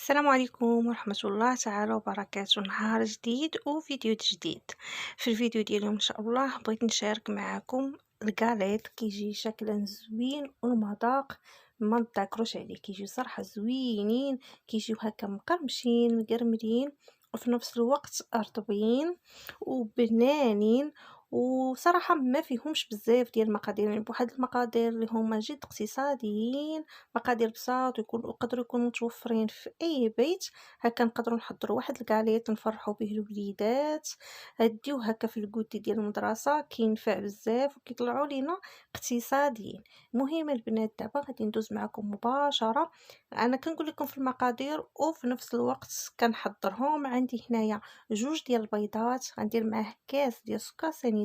السلام عليكم ورحمة الله تعالى وبركاته. نهار جديد وفيديو جديد. في الفيديو ديال اليوم ان شاء الله بغيت نشارك معكم الكاليط كيجي شكلا زوين والمذاق ما نذاكروش عليه، كيجيو صراحة زوينين، كيجيو هكا مقرمشين مقرملين وفي نفس الوقت رطبين وبنانين، وصراحة ما فيهمش بزاف ديال المقادير، يعني بواحد المقادير اللي هما جد اقتصاديين، مقادير بساط يقدروا يكونوا متوفرين في اي بيت. هكا نقدروا نحضروا واحد الكاليط نفرحوا به الوليدات، هديو هكا في الكوتي ديال المدرسه، كينفع بزاف وكيطلعوا لينا اقتصاديين. المهم البنات دابا غادي ندوز معكم مباشره، انا كنقول لكم في المقادير وفي نفس الوقت كنحضرهم. عندي هنايا جوج ديال البيضات، غندير معاه كاس ديال السكر سنيده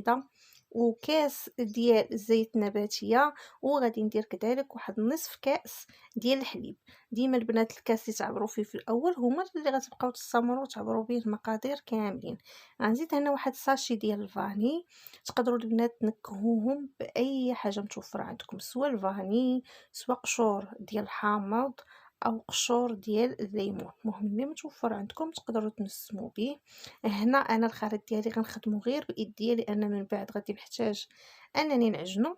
وكاس ديال الزيت النباتيه، وغادي ندير كذلك واحد نصف كاس ديال الحليب. ديما البنات الكاس اللي تعبروا فيه في الاول هما اللي غتبقاو تستمروا تعبروا به المقادير كاملين. غنزيد هنا واحد ساشي ديال الفاني، تقدروا البنات تنكهوهم باي حاجه متوفره عندكم، سواء الفاني سواء قشور ديال الحامض او قشور ديال الليمون، المهم اللي متوفر عندكم تقدروا تنسموا به. هنا انا الخليط ديالي غنخدمو غير بايديا لان من بعد غادي نحتاج انني نعجنو.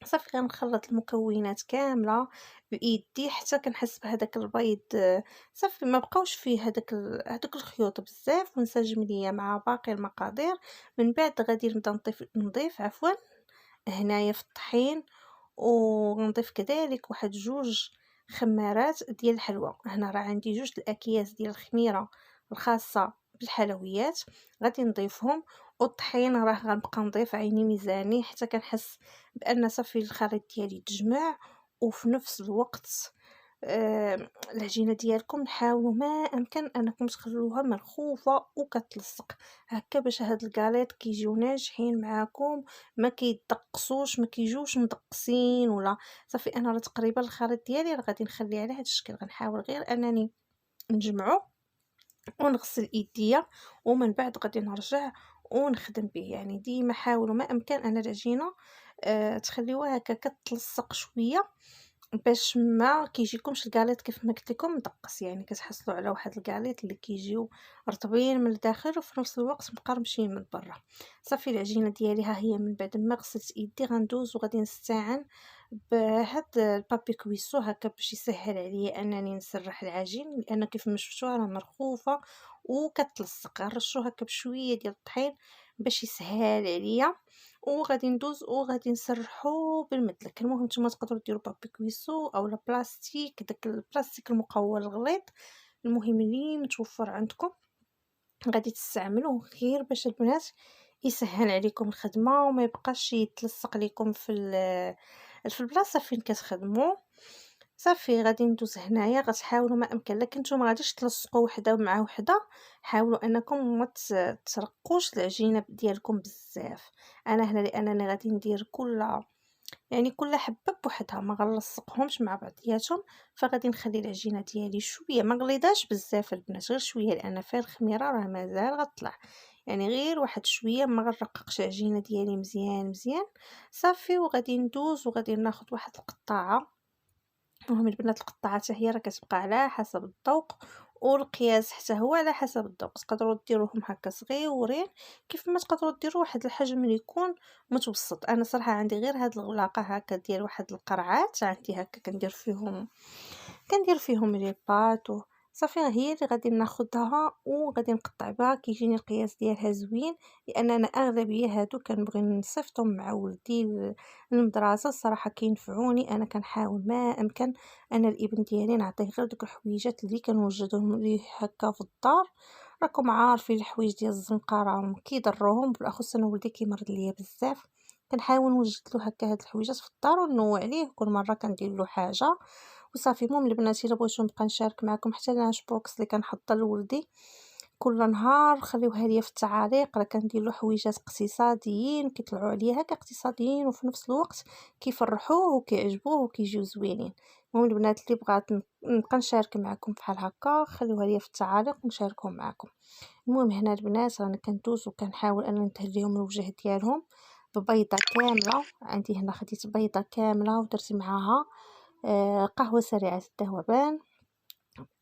صافي غنخلط المكونات كامله بايدي حتى كنحس بهذاك البيض، صافي ما بقاوش فيه هذوك الخيوط بزاف، ونسجم ليا مع باقي المقادير. من بعد غادي نبدا نضيف هنايا في الطحين، ونضيف كذلك واحد جوج خمارات ديال الحلوى. هنا راه عندي جوج الاكياس ديال الخميره الخاصه بالحلويات غادي نضيفهم، والطحين راه غنبقى نضيف عيني ميزاني حتى كنحس بان صافي الخليط ديالي تجمع. وفي نفس الوقت العجينه ديالكم حاولوا ما امكن انكم تخلوها مرخوفه وكتلصق هكا باش هاد الكاليط كيجيو ناجحين معاكم، ما كيدقصوش، ما كيجوش مدقسين ولا. صافي انا راه تقريبا الخليط ديالي راه غادي نخليه على هاد الشكل، غنحاول غير انني نجمعو ونغسل ايديا، ومن بعد غادي نرجع ونخدم به. يعني ديما حاولوا ما امكن ان العجينه تخليوها هكا كتلصق شويه باش ما كيجيكمش الكاليط كيف ما قلت لكم مدقس، يعني كتحصلوا على واحد الكاليط اللي كيجيو رطبين من الداخل وفي نفس الوقت مقرمشين من برا. صافي العجينه ديالي ها هي من بعد ما غسلت ايدي غندوز وغادي نستعن بهاد البابي كويسو هكا باش يسهل عليا انني نسرح العجين، لان كيف ما شفتوا راه مرخوفه وكتلصق. غنرشو هكا بشويه ديال الطحين باش يسهل عليا، وغادي ندوز وغادي نسرحو بالمدلك. المهم نتوما تقدروا ديروا بابي كويسو اولا بلاستيك، داك البلاستيك المقول الغليظ، المهم اللي متوفر عندكم غادي تستعملوه غير باش البنات يسهل عليكم الخدمه وما يبقاش يتلصق لكم في البلاصه فين كتخدموا. صافي غادي ندوز هنايا، غتحاولوا ما امكن لكن نتوما غاديش تلصقوا وحده مع وحده، حاولوا انكم ما ترقوش العجينه ديالكم بزاف. انا هنا لانني غادي ندير كل حبه بوحدها، ما غنلصقهمش مع بعضياتهم، فغادي نخلي العجينه ديالي شويه ما غليظاش بزاف البنات، غير شويه لان فيها الخميره راه مازال غطلع، يعني غير واحد شويه، ما غنرققش العجينه ديالي مزيان مزيان. صافي وغادي ندوز وغادي ناخذ واحد القطاعه. المهم البنات القطعه حتى هي راه كتبقى على حسب الذوق، والقياس حتى هو على حسب الذوق، تقدروا ديروهم هكا صغيورين كيف ما تقدروا ديروا واحد الحجم اللي يكون متوسط. انا صراحه عندي غير هاد الغلاقه هكا ديال واحد القرعات عندي هكا كندير فيهم لي بات صافي هي اللي غادي ناخذها وغادي نقطع بها، كيجيني القياس ديالها زوين لان انا اغلبيه هادو كنبغي نصيفطهم مع ولدي للمدرسه. الصراحه كينفعوني، انا كنحاول ما امكن انا الابن ديالي نعطيه غير دوك الحويجات اللي كنوجدهم ليه هكا في الدار. راكم عارفين الحوايج ديال الزنقه راهم كيضروهم، بالاخص انا ولدي كيمرض ليا بزاف، كنحاول نوجد له هكا هاد الحويجات في الدار ونوع عليه كل مره كندير له حاجه وصافي. المهم البنات الا بغيتو نبقى نشارك معكم حتى لانش بوكس اللي كنحضر لولدي كل نهار، خليوها ليا في التعاليق، راه كندير له حويجات اقتصاديين كيطلعوا عليا هكا اقتصاديين وفي نفس الوقت كيفرحوه وكيعجبوه وكيجيو زوينين. المهم البنات اللي بغات نبقى نشارك معكم بحال هكا خليوها ليا في التعاليق ونشاركهم معكم. المهم هنا البنات راني كندوز وكنحاول ان ندهن ليهم الوجه ديالهم ببيضه كامله. عندي هنا خديت بيضه كامله ودرت معاها قهوه سريعه الذوبان،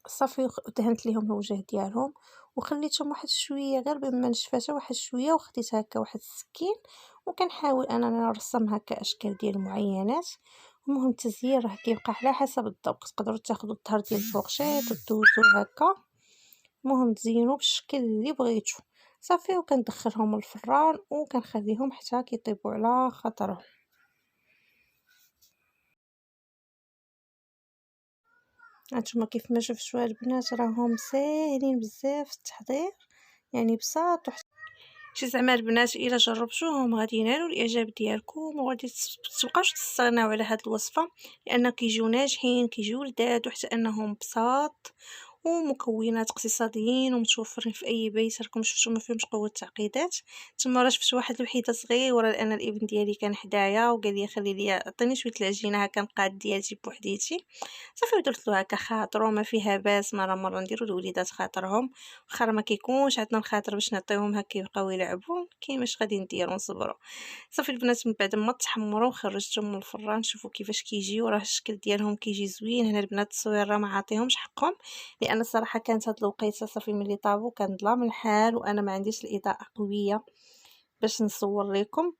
صافي دهنت ليهم الوجه ديالهم وخليتهم واحد شويه غير بما نشفات واحد شويه، وخديت هكا واحد السكين وكنحاول انني نرسم هكا اشكال ديال معينات. المهم التزيين راه كيبقى على حسب الذوق، تقدروا تاخذوا الظهر ديال الفورشيط ودوزوه هكا، المهم تزينوا بالشكل اللي بغيتو صافي. وكندخلهم الفران وكنخليهم حتى كيطيبوا على خاطرهم. هانتوما كيف ما شفتوا البنات راهم ساهلين بزاف في التحضير، يعني بساط شي زعما البنات الا جربتوهم غادي ينالوا الاعجاب ديالكم وغادي تبقاوش تستغناو على هاد الوصفه، لان كيجيو ناجحين كيجيو لذاذ وحتى انهم بساط ومكونات اقتصاديين ومتوفرين في اي بيت. راكم شفتوا ما فيهمش قوه التعقيدات. تما راه شفت واحد الوحيده صغيره لان الابن ديالي كان حدايا وقال لي خلي لي عطيني شويه العجينه هكا نقاد ديالتي بوحديتي. صافي درت له هكا خاطرو ما فيها باس، مره نديرو للوليدات خاطرهم، واخا ما كيكونش عندنا الخاطر باش نعطيوهم هكا يبقاو يلعبوا كيفاش غادي نديرو نصبروا. صافي البنات من بعد ما تحمروا خرجتهم من الفران، شوفوا كيفاش كيجيو، راه الشكل ديالهم كيجي زوين. هنا البنات التصوير راه ما عاطيهمش حقهم، لان الصراحه كانت هاد الوقيته صافي ملي طابو كان ظلام الحال وانا ما عنديش الاضاءه قويه باش نصور لكم.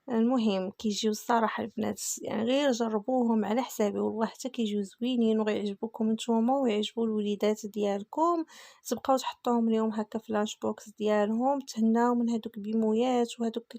المهم كيجيو الصراحه البنات يعني غير جربوهم على حسابي والله حتى كيجيو زوينين وغيعجبوكم نتوما ويعجبوا الوليدات ديالكم. تبقاو تحطوهم ليهم هكا في لانش بوكس ديالهم، تهناو من هذوك بيمويات وهذوك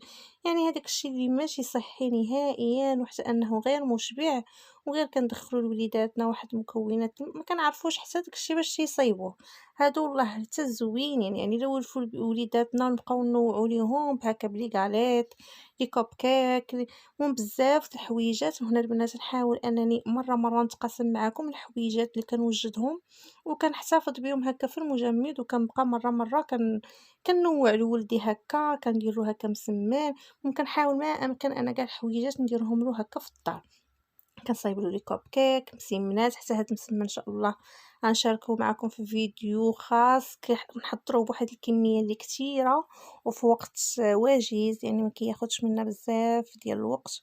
يعني هذاك الشيء اللي ماشي صحي نهائيا وحتى انه غير مشبع، وغير كندخلوا لوليداتنا واحد المكونات ما كنعرفوش حتى داك الشيء باش يصايبوه. هادو والله حتى زوينين، يعني لو ولفوا وليداتنا نبقاو نوعوا ليهم بهكا بلي غاليت لي كوب كيك المهم بزاف د الحويجات. وهنا البنات نحاول انني مره نتقاسم معكم الحويجات اللي كنوجدهم وكنحتفظ بهم هكا في المجمد، وكنبقى مره كنوع لولدي هكا كندير له هكا مسمان. ممكن نحاول ما امكن انا كاع الحويجات نديرهم له هكا في الدار، كنصايبلو لي كوب كيك مسمنات. حتى هاد المسمن ان شاء الله غنشاركو معكم في فيديو خاص نحضروه بواحد الكميه اللي كثيره وفي وقت وجيز، يعني ما كياخذش منا بزاف ديال الوقت.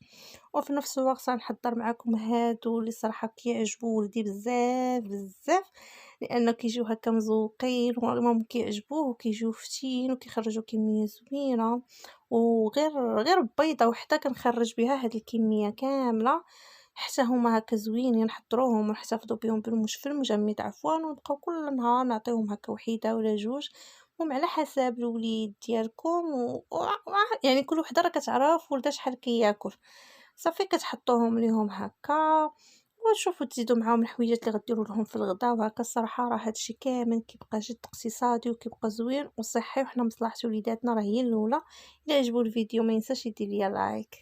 وفي نفس الوقت غنحضر معكم هادو اللي صراحه كيعجبوا ولدي بزاف لانه كيجيو هكا مزوقين وماما كيعجبوه وكيجيو فتين وكيخرجوا كميه زوينه. وغير بيضه وحده كنخرج بها هاد الكميه كامله حتى هما هكا زوينين نحضروهم ونحتفظوا بهم في المجمد عفوا، ونبقاو كل نهار نعطيهم هكا وحيده ولا جوج. المهم على حساب الوليد ديالكم يعني كل وحده راه كتعرف ولدها شحال كياكل. صافي كتحطوهم ليهم هكا وتشوفوا تزيدوا معاهم الحويجات اللي غديروا لهم في الغداء وهكا. الصراحه راه هادشي كامل كيبقى جد اقتصادي وكيبقى زوين وصحي، وحنا مصلحه وليداتنا راه هي الاولى. الا عجبو الفيديو ما ينساش يدير ليا لايك.